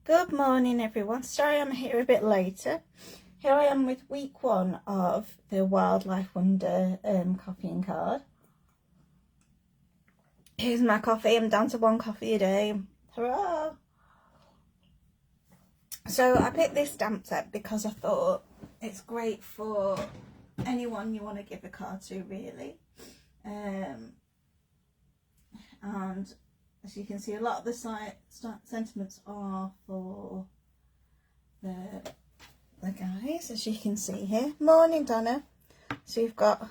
Good morning everyone. Sorry I'm here a bit later. Here I am with week 1 of the Wildlife Wonder coffee and card. Here's my coffee. I'm down to 1 coffee a day. Hurrah! So I picked this stamp set because I thought it's great for anyone you want to give a card to, really. And as you can see, a lot of the sentiments are for the guys, as you can see here. Morning, Donna. So you've got,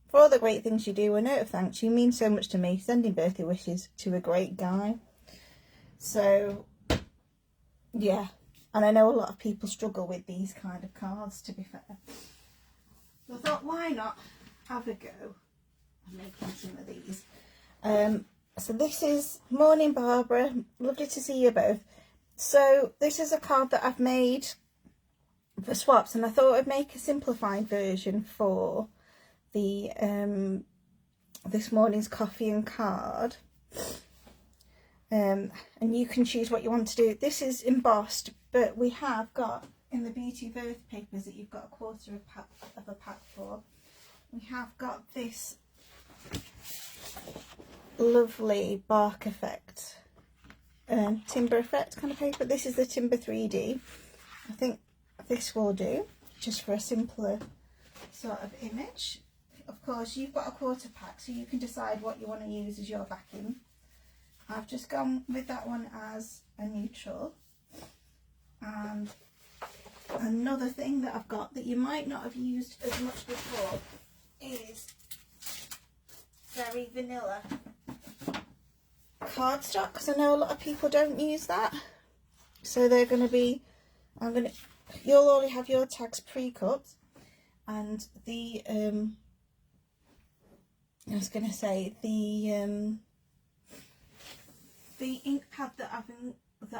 for all the great things you do, a note of thanks. You mean so much to me. Sending birthday wishes to a great guy. So, yeah. And I know a lot of people struggle with these kind of cards, to be fair. So I thought, why not have a go at making some of these. So this is Morning Barbara, lovely to see you both. So this is a card that I've made for swaps, and I thought I'd make a simplified version for the this morning's coffee and card. And you can choose what you want to do. This is embossed, but we have got in the Beauty of Earth papers that you've got a quarter of a pack for. We have got this lovely bark effect, timber effect kind of paper. This is the Timber 3D. I think this will do just for a simpler sort of image. Of course, you've got a quarter pack, so you can decide what you want to use as your backing. I've just gone with that one as a neutral. And another thing that I've got that you might not have used as much before is very vanilla cardstock, because I know a lot of people don't use that. So they're going to be, you'll already have your tags pre-cut, and the I was going to say the ink pad that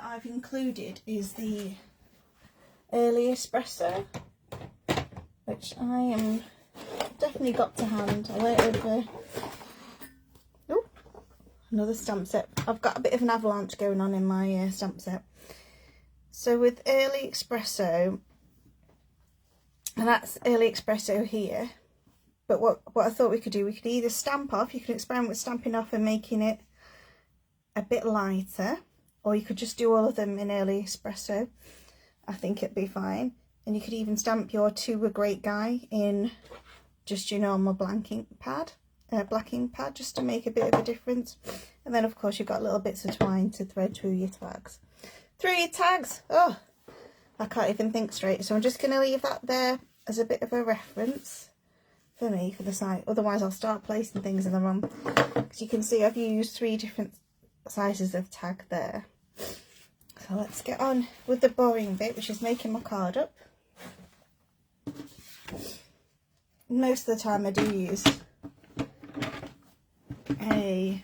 I've included is the Early Espresso, which I am definitely got to hand. I went over. Oh, another stamp set. I've got a bit of an avalanche going on in my stamp set. So with Early Espresso, and that's Early Espresso here. But what I thought we could do, we could either stamp off. You can experiment with stamping off and making it a bit lighter, or you could just do all of them in Early Espresso. I think it'd be fine. And you could even stamp your To a Great Guy in just your normal black ink pad, just to make a bit of a difference. And then of course you've got little bits of twine to thread through your tags. Oh, I can't even think straight. So I'm just going to leave that there as a bit of a reference for me for the site. Otherwise I'll start placing things in the wrong. Because you can see I've used 3 different sizes of tag there. So let's get on with the boring bit, which is making my card up. Most of the time I do use a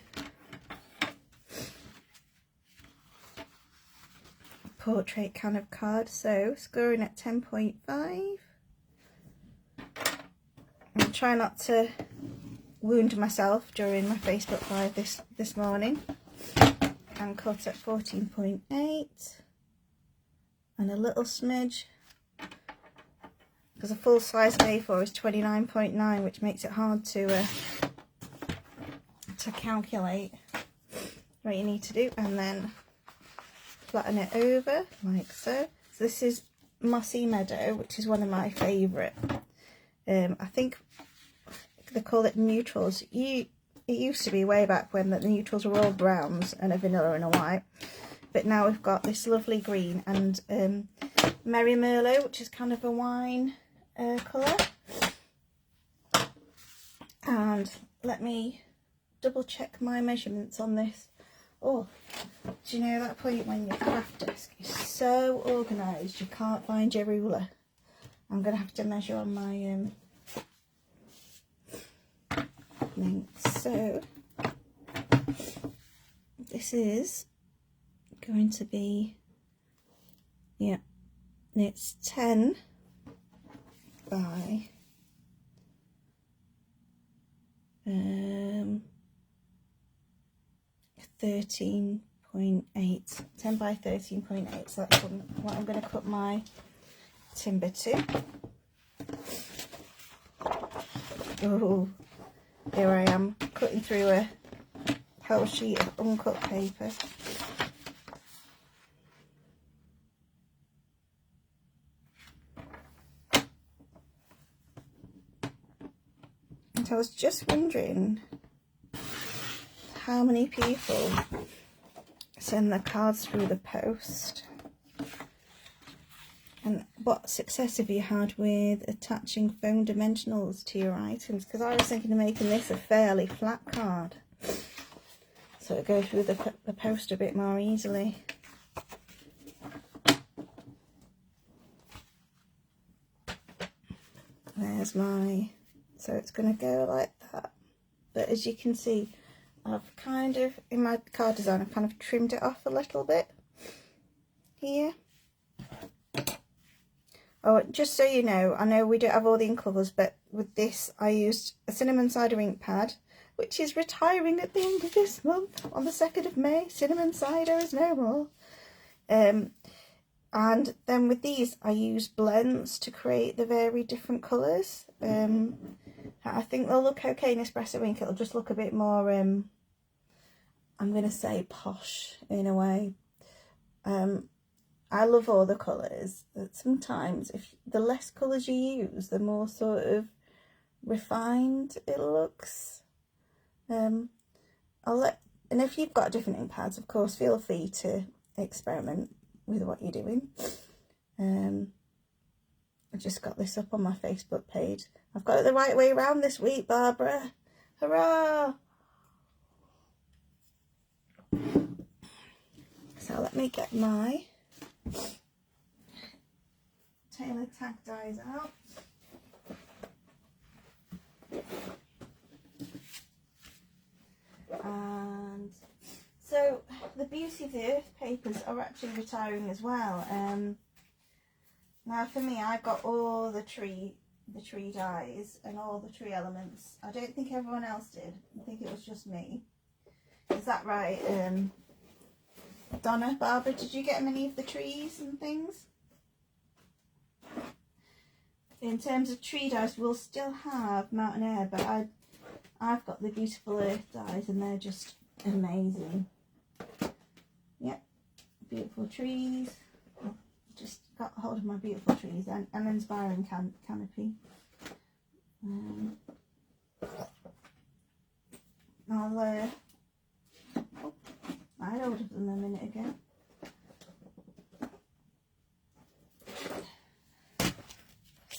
portrait kind of card, so scoring at 10.5. I'll try not to wound myself during my Facebook Live this morning. And cut at 14.8 and a little smidge, because a full size A4 is 29.9, which makes it hard to calculate what you need to do. And then flatten it over like so. So this is Mossy Meadow, which is one of my favourite. I think they call it neutrals. It used to be way back when that the neutrals were all browns and a vanilla and a white, but now we've got this lovely green and Merry Merlot, which is kind of a wine colour. And let me double check my measurements on this. Oh, do you know that point when your craft desk is so organised you can't find your ruler? I'm going to have to measure on my so this is going to be, yeah, it's 10 by 13 13.8, 10 by 13.8, so that's what I'm going to cut my timber to. Oh, here I am cutting through a whole sheet of uncut paper. And I was just wondering how many people send their cards through the post, and what success have you had with attaching foam dimensionals to your items? Because I was thinking of making this a fairly flat card, so it goes through the post a bit more easily. There's my, so it's going to go like that. But as you can see, I've kind of, in my card design, I've kind of trimmed it off a little bit here. Oh, just so you know, I know we don't have all the ink colours, but with this I used a Cinnamon Cider ink pad, which is retiring at the end of this month, on the 2nd of May. Cinnamon Cider is no more. And then with these I use blends to create the very different colours. I think they'll look okay in espresso ink. It'll just look a bit more, I'm going to say posh in a way. I love all the colours, but sometimes if the less colours you use, the more sort of refined it looks. And if you've got different ink pads, of course, feel free to experiment with what you're doing. I just got this up on my Facebook page. I've got it the right way around this week, Barbara. Hurrah! So let me get my Taylor tag dies out. And so the Beauty of the Earth papers are actually retiring as well. Now for me, I've got all the tree dies and all the tree elements. I don't think everyone else did. I think it was just me. Is that right? Donna, Barbara, did you get many of the trees and things? In terms of tree dies, we'll still have Mountain Air, but I've got the Beautiful Earth dies and they're just amazing. Yep, beautiful trees. Just got hold of my beautiful trees and an inspiring canopy. I ordered them a minute ago.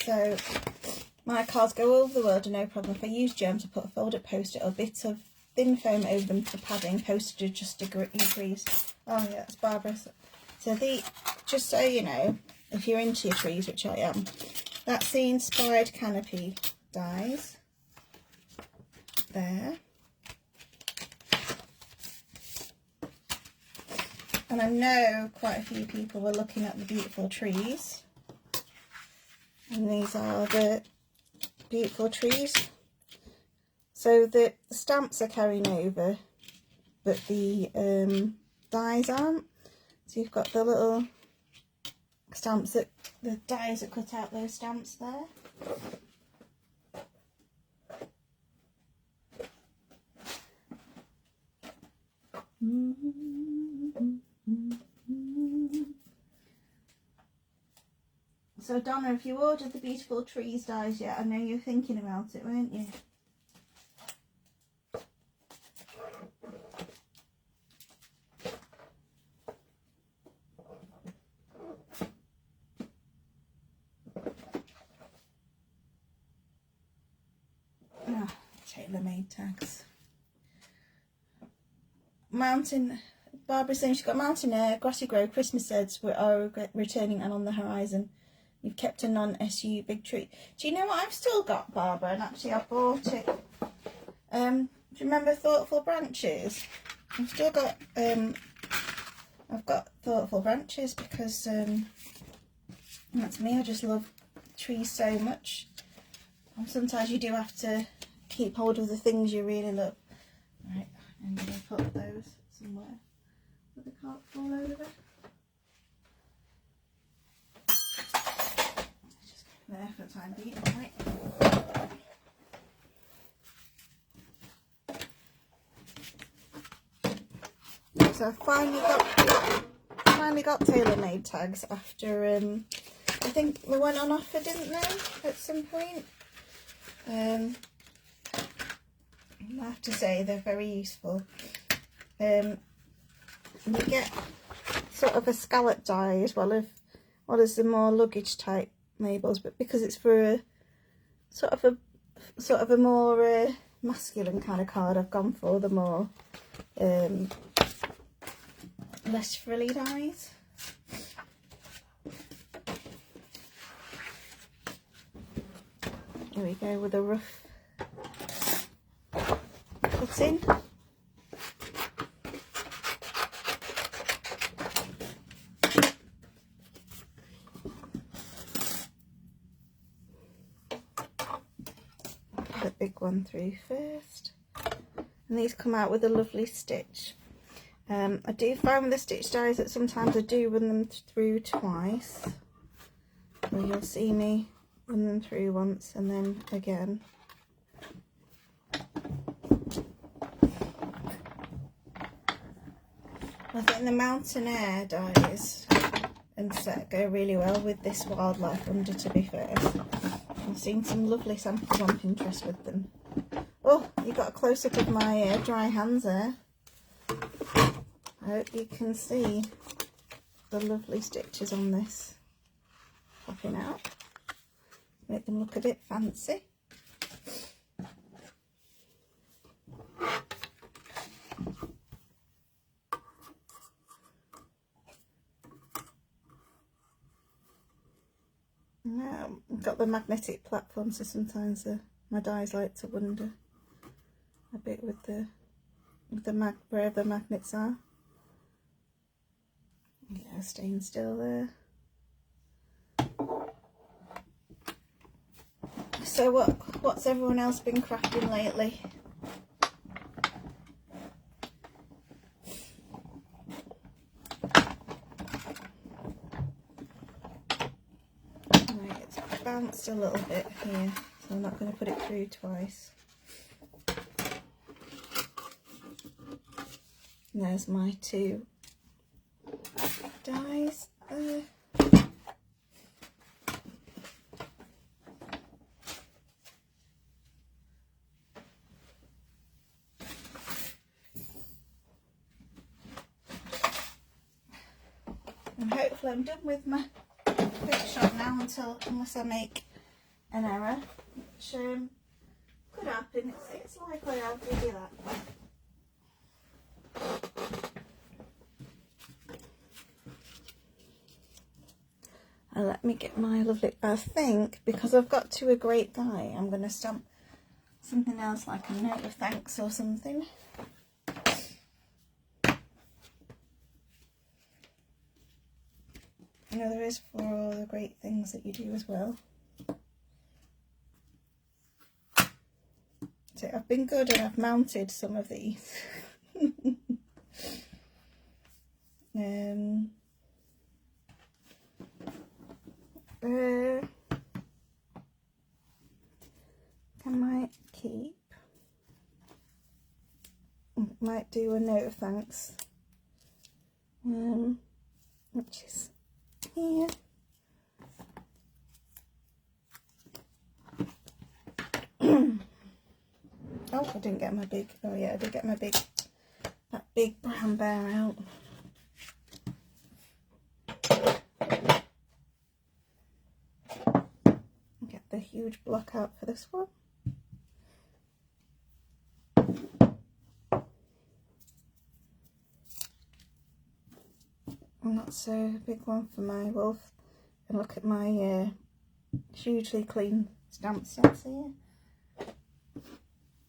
So my cards go all over the world, no problem. If I use gems, I put a folded post-it or a bit of thin foam over them for padding. Postage just degrees. Oh yeah, that's Barbara. So just so you know, if you're into your trees, which I am, that's the inspired canopy dies there. And I know quite a few people were looking at the beautiful trees. And these are the beautiful trees. So the stamps are carrying over, but the dies aren't. So you've got the little stamps that, the dies that cut out those stamps there. So Donna, if you ordered the Beautiful Trees dies yet, I know you're thinking about it, weren't you? Ah, tailor-made tags. Mountain, Barbara's saying she's got Mountain Air, Grassy Grove, Christmas Heads are returning and on the horizon. You've kept a non-SU big tree. Do you know what I've still got, Barbara? And actually I bought it. Do you remember Thoughtful Branches? I've still got, I've got Thoughtful Branches because that's me. I just love trees so much. And sometimes you do have to keep hold of the things you really love. Right, I'm going to put those somewhere. Where they all over. Just there for the time being, right? So I finally got tailor-made tags after I think they went on offer, didn't they, at some point? I have to say they're very useful. You get sort of a scallop die as well as the more luggage type labels, but because it's for a sort of a more masculine kind of card, I've gone for the more less frilly dies. Here we go with a rough cutting. The big one through first, and these come out with a lovely stitch. I do find with the stitch dies that sometimes I do run them through twice, so you'll see me run them through once and then again. I think the Mountain Air dies and set go really well with this wildlife under, to be fair. I've seen some lovely samples on Pinterest with them. Oh, you got a close-up of my dry hands there. I hope you can see the lovely stitches on this popping out. Make them look a bit fancy. Now I've got the magnetic platform, so sometimes my dies like to wander a bit with the wherever the magnets are. Yeah, staying still there. So what's everyone else been crafting lately? Right, it's bounced a little bit here, so I'm not going to put it through twice. And there's my two dies. And hopefully I'm done with my workshop now unless I make an error, which could happen. It's likely I'll do that. Let me get my lovely, I think because I've got to a great die, I'm going to stamp something else like a note of thanks or something. You know, there is for all the great things that you do as well. So I've been good and I've mounted some of these. I might keep. Might do a note of thanks. Which is here. Oh, I didn't get my big. Oh yeah, I did get my that big brown bear out. Get the huge block out for this one. And that's a big one for my wolf. And look at my hugely clean stamp sets here.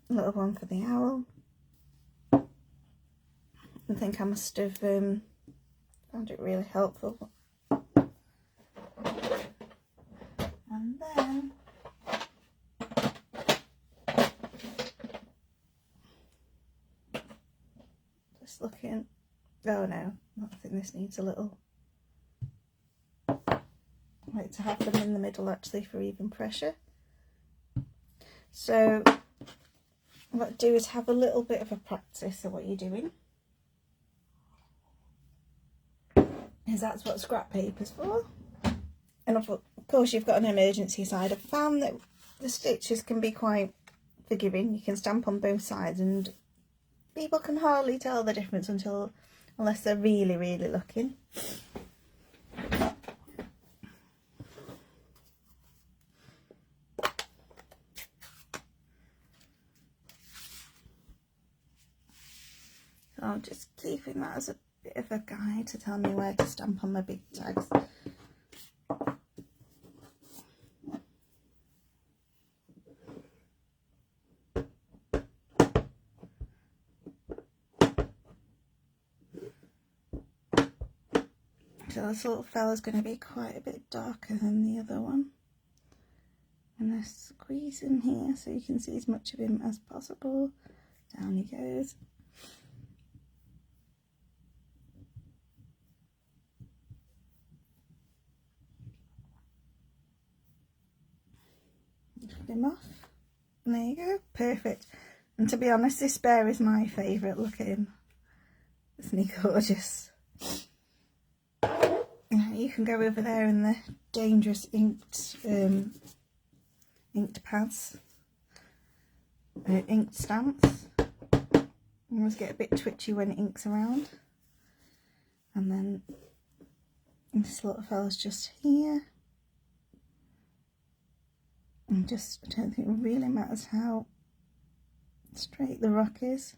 A little one for the owl. I think I must have found it really helpful. And then just looking, oh no, I think this needs a little, I like to have them in the middle actually for even pressure. So what I do is have a little bit of a practice of what you're doing, because that's what scrap paper's for. And of course you've got an emergency side. I've found that the stitches can be quite forgiving. You can stamp on both sides and people can hardly tell the difference unless they're really, really looking. So I'm just keeping that as a bit of a guide to tell me where to stamp on my big tags. So this little fella's going to be quite a bit darker than the other one. And I squeeze in here so you can see as much of him as possible. Down he goes. Cut him off. And there you go. Perfect. And to be honest, this bear is my favourite. Look at him. Isn't he gorgeous? You can go over there in the dangerous inked pads, inked stamps. I always get a bit twitchy when it inks around. And then this little fella's just here. And I don't think it really matters how straight the rock is.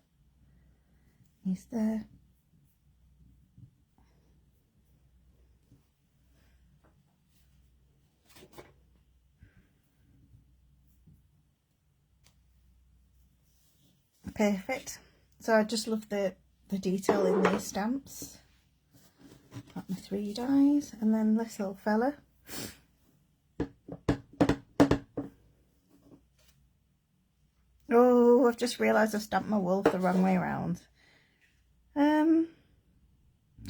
He's there. Perfect. So I just love the detail in these stamps. Got my 3 dies, and then this little fella. Oh, I've just realised I've stamped my wolf the wrong way around. Trying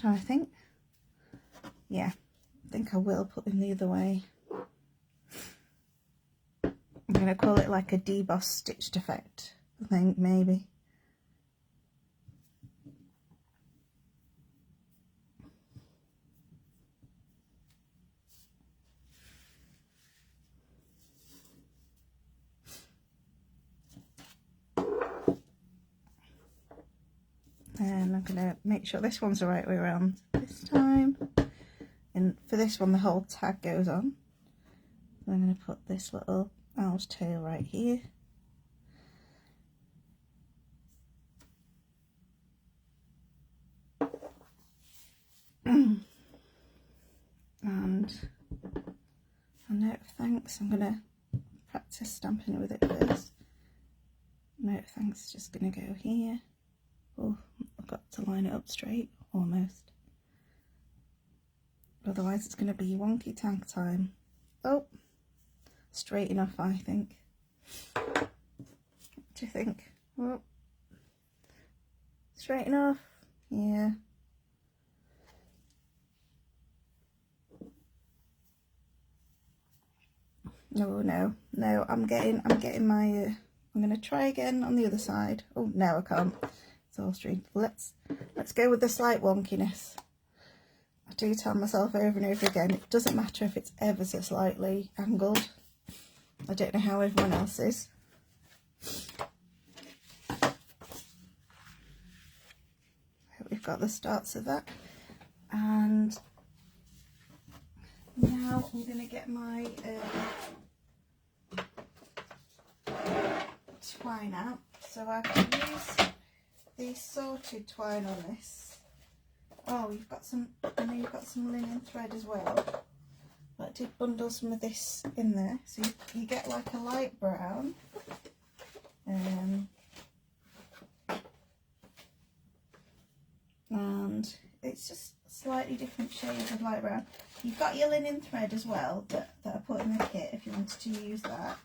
to think. Yeah, I think I will put him the other way. I'm going to call it like a deboss stitched effect, I think, maybe. And I'm going to make sure this one's the right way around this time. And for this one, the whole tag goes on. So I'm going to put this little owl's tail right here. And a note of thanks. I'm going to practice stamping with it first. Note of thanks is just going to go here. Oh, I've got to line it up straight, almost. Otherwise it's going to be wonky tag time. Oh, straight enough, I think. What do you think? Oh, straight enough? Yeah. No, I'm getting my, I'm going to try again on the other side. Oh, no, I can't. It's all straight. Let's go with the slight wonkiness. I do tell myself over and over again, it doesn't matter if it's ever so slightly angled. I don't know how everyone else is. We've got the starts of that. And now I'm going to get my twine out. So I can use the sorted twine on this. Oh, you've got some, I know you've got some linen thread as well. But I did bundle some of this in there. So you get like a light brown. And it's just slightly different shades of light brown. You've got your linen thread as well that I put in the kit if you wanted to use that.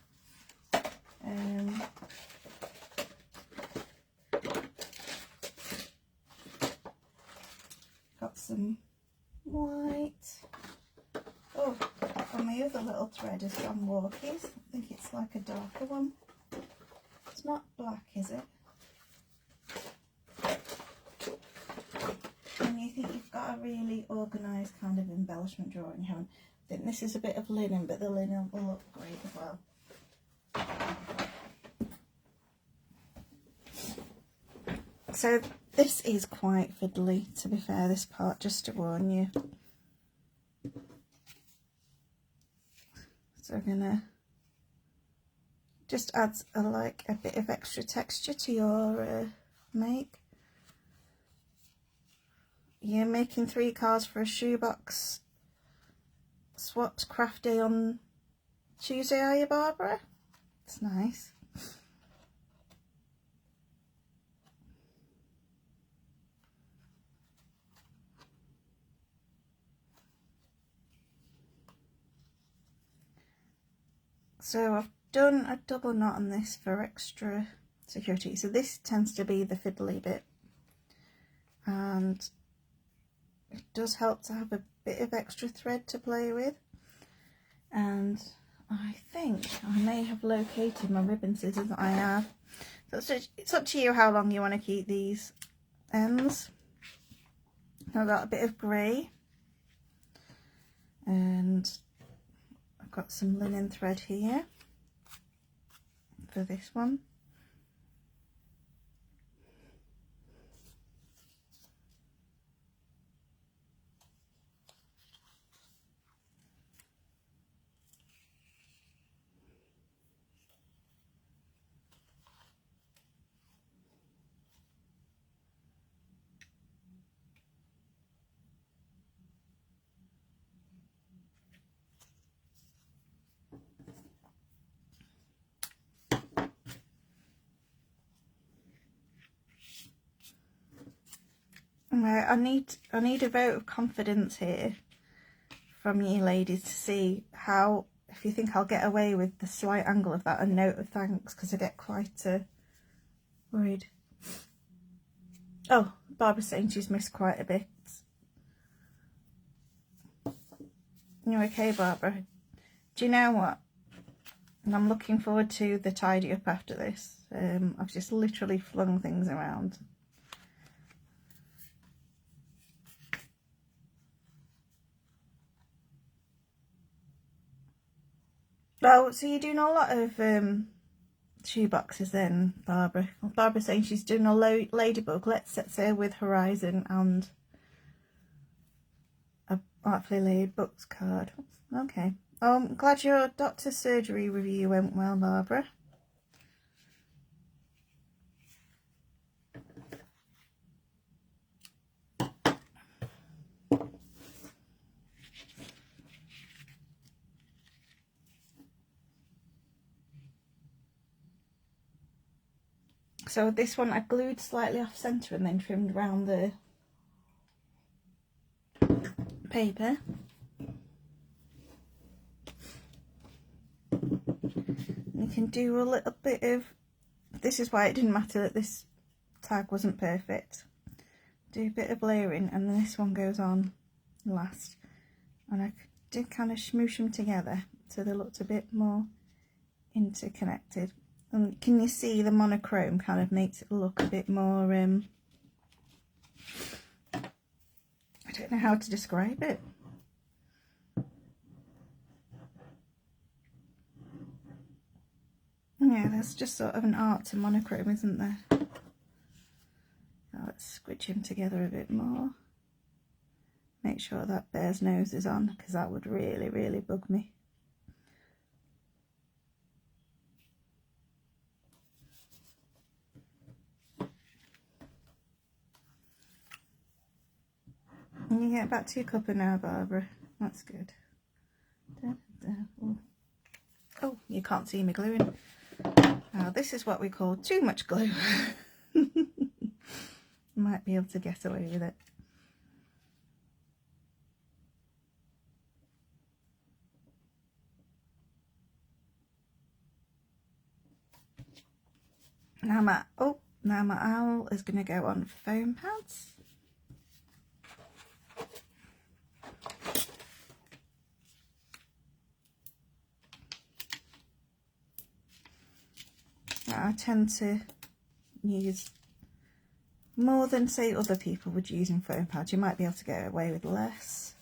Got some white. Oh, and my other little thread is John Walkie's. I think it's like a darker one. It's not black, is it? And you think you've got a really organised kind of embellishment drawer and you haven't. I think this is a bit of linen, but the linen will look great as well. So this is quite fiddly, to be fair, this part, just to warn you. So I'm gonna just add a bit of extra texture to your make. You're making 3 cards for a shoebox swaps craft day on Tuesday, are you, Barbara? It's nice. So I've done a double knot on this for extra security. So this tends to be the fiddly bit, and it does help to have a bit of extra thread to play with. And I think I may have located my ribbon scissors that I have. So it's up to you how long you want to keep these ends. I've got a bit of grey, and I've got some linen thread here for this one. Right, I need a vote of confidence here from you ladies to see how, if you think I'll get away with the slight angle of that, a note of thanks, because I get quite worried. Oh, Barbara's saying she's missed quite a bit. You okay, Barbara? Do you know what? And I'm looking forward to the tidy up after this. I've just literally flung things around. Oh, so you're doing a lot of shoe boxes then, Barbara? Well, Barbara's saying she's doing a ladybug. Let's set sail with Horizon and a artfully laid books card. Okay. I'm glad your doctor's surgery review went well, Barbara. So this one I glued slightly off centre and then trimmed around the paper. You can do a little bit of, this is why it didn't matter that this tag wasn't perfect. Do a bit of layering and then this one goes on last. And I did kind of smoosh them together so they looked a bit more interconnected. And can you see the monochrome kind of makes it look a bit more, I don't know how to describe it. Yeah, there's just sort of an art to monochrome, isn't there? Now let's squidge him together a bit more. Make sure that bear's nose is on, because that would really, really bug me. And you get back to your cuppa now, Barbara. That's good. Oh, you can't see me gluing. Now this is what we call too much glue. Might be able to get away with it. Now my owl is going to go on foam pads. I tend to use more than, say, other people would use in foam pads. You might be able to get away with less.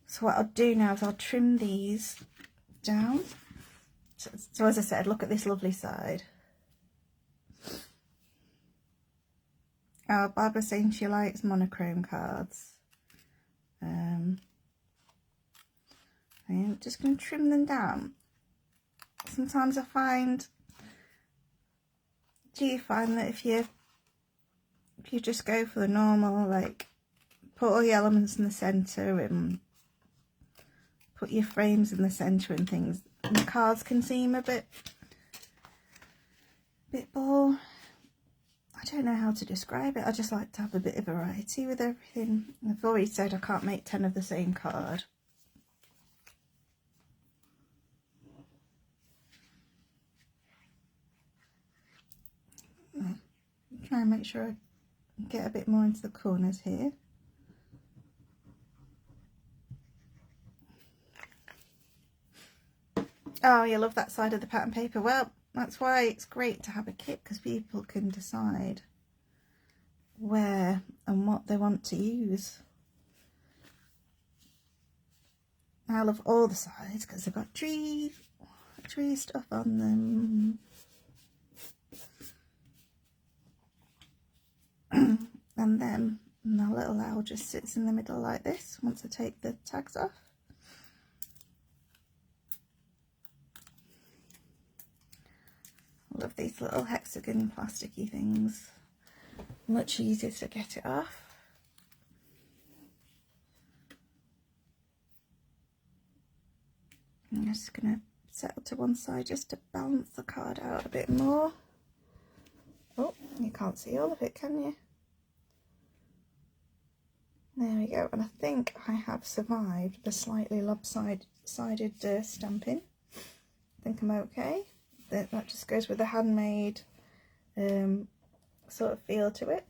So what I'll do now is I'll trim these down. So as I said, look at this lovely side. Barbara's saying she likes monochrome cards. I'm just going to trim them down. Sometimes I find, do you find that if you just go for the normal, like put all the elements in the centre and put your frames in the centre and things, and the cards can seem a bit more, I don't know how to describe it. I just like to have a bit of variety with everything. I've already said I can't make 10 of the same card. Try and make sure I get a bit more into the corners here. Oh, you love that side of the pattern paper. Well, that's why it's great to have a kit, because people can decide where and what they want to use. I love all the sides because they've got tree stuff on them. And then my little owl just sits in the middle like this once I take the tags off. I love these little hexagon plasticky things. Much easier to get it off. I'm just going to settle to one side just to balance the card out a bit more. Oh, you can't see all of it, can you? There we go, and I think I have survived the slightly lopsided stamping. I think I'm okay. That just goes with the handmade sort of feel to it.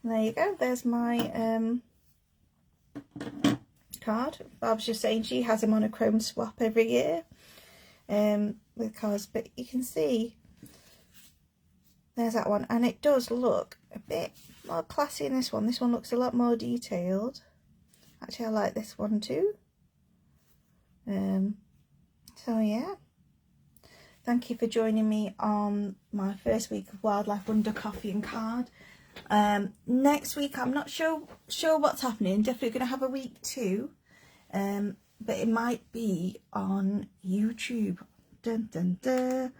And there you go, there's my card. Barb's just saying she has a monochrome swap every year with cards, but you can see there's that one, and it does look a bit more classy in this one. This one looks a lot more detailed. Actually, I like this one too. So yeah, thank you for joining me on my first week of Wildlife Wonder Coffee and Card. Next week I'm not sure what's happening. Definitely going to have a week 2, but it might be on YouTube. Dun, dun, dun.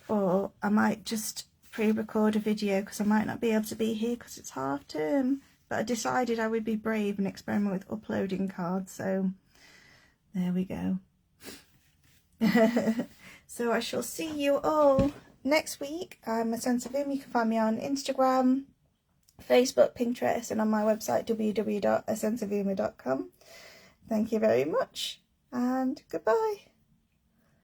Or I might just pre-record a video because I might not be able to be here because it's half term, but I decided I would be brave and experiment with uploading cards, so there we go. So I shall see you all next week. I'm A Sense of Vim. You can find me on Instagram, Facebook, Pinterest, and on my website www.asenseofhumour.com. Thank you very much and goodbye.